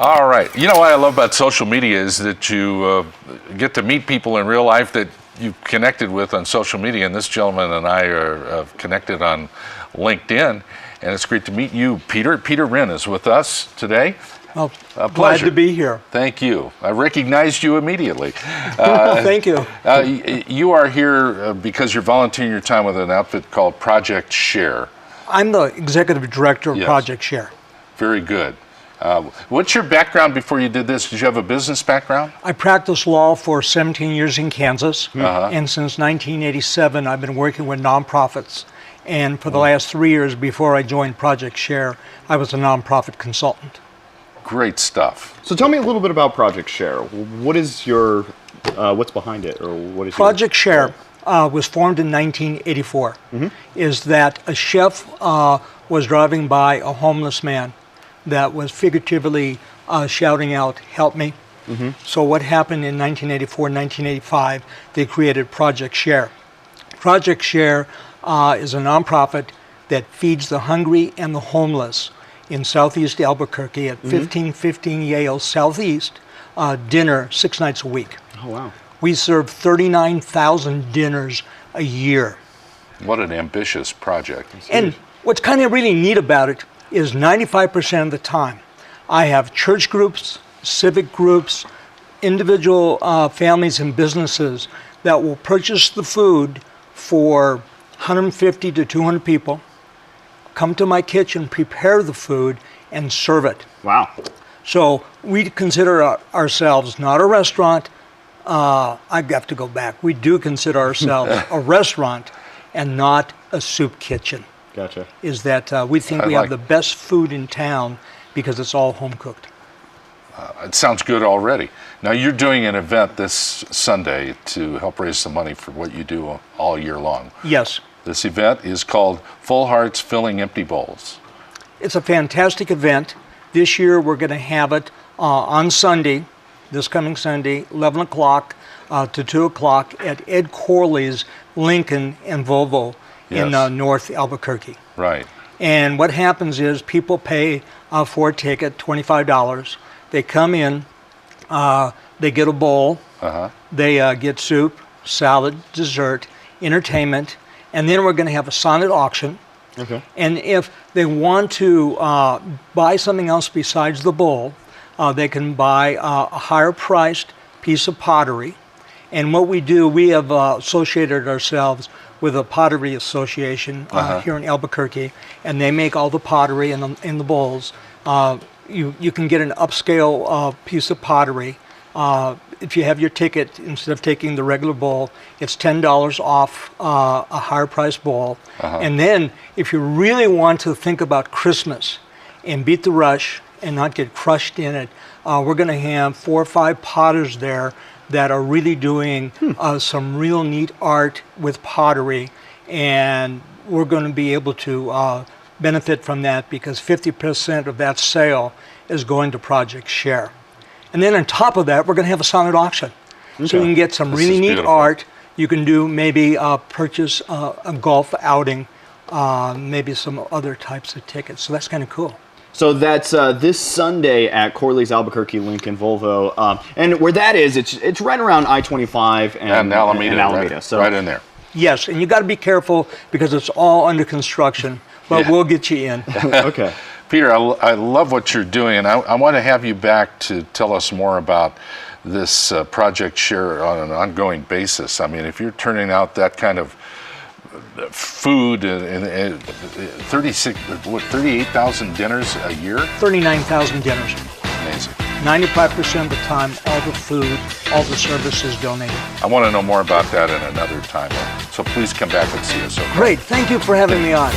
All right. You know what I love about social media is that you get to meet people in real life that you connected with on social media. And this gentleman and I are connected on LinkedIn. And it's great to meet you, Peter. Peter Rinn is with us today. Oh, A pleasure. glad to be here. Thank you. I recognized you immediately. Thank you. You are here because you're volunteering your time with an outfit called Project Share. I'm the executive director of Yes. Project Share. Very good. What's your background before you did this? Did you have a business background? I practiced law for 17 years in Kansas, and since 1987 I've been working with nonprofits. And for the last 3 years before I joined Project Share, I was a nonprofit consultant. Great stuff. So tell me a little bit about Project Share. What is your, what's behind it, or what is Project Share was formed in 1984. Is that a chef was driving by a homeless man that was figuratively shouting out, "Help me." So what happened in 1984, 1985, they created Project Share. Project Share is a nonprofit that feeds the hungry and the homeless in southeast Albuquerque at 1515 Yale Southeast, dinner 6 nights a week. Oh, wow. We serve 39,000 dinners a year. What an ambitious project. And what's kind of really neat about it is 95% of the time, I have church groups, civic groups, individual families and businesses that will purchase the food for 150 to 200 people, come to my kitchen, prepare the food, and serve it. Wow. So we consider ourselves not a restaurant. I have to go back. We do consider ourselves a restaurant and not a soup kitchen. Gotcha. Is that we think we have the best food in town because it's all home cooked. It sounds good already. Now you're doing an event this Sunday to help raise some money for what you do all year long. Yes. This event is called Full Hearts Filling Empty Bowls. It's a fantastic event. This year we're going to have it on Sunday, this coming Sunday, 11 o'clock to 2 o'clock at Ed Corley's Lincoln and Volvo in North Albuquerque. Right. And what happens is people pay for a ticket, $25. They come in, they get a bowl, they get soup, salad, dessert, entertainment, and then we're going to have a silent auction. Okay. And if they want to buy something else besides the bowl, they can buy a higher priced piece of pottery. And what we do, we have associated ourselves with a pottery association here in Albuquerque, and they make all the pottery in the bowls. You can get an upscale piece of pottery. If you have your ticket, instead of taking the regular bowl, it's $10 off a higher price bowl. And then if you really want to think about Christmas and beat the rush and not get crushed in it, we're going to have 4 or 5 potters there that are really doing some real neat art with pottery, and we're going to be able to benefit from that because 50% of that sale is going to Project Share. And then on top of that, we're going to have a silent auction. So you can get some really neat art. You can do maybe purchase a golf outing, maybe some other types of tickets. So that's kind of cool. So that's this Sunday at Corley's Albuquerque Lincoln Volvo, and where that is, it's right around I-25 and Alameda. So right in there. Yes, and you got to be careful because it's all under construction, but we'll get you in. Okay. Peter, I love what you're doing, and I want to have you back to tell us more about this Project Share on an ongoing basis. I mean, if you're turning out that kind of food and 38,000 dinners a year? 39,000 dinners. Amazing. 95% of the time, all the food, all the service is donated. I want to know more about that in another time, so please come back and see us. Okay? Great. Thank you for having me on.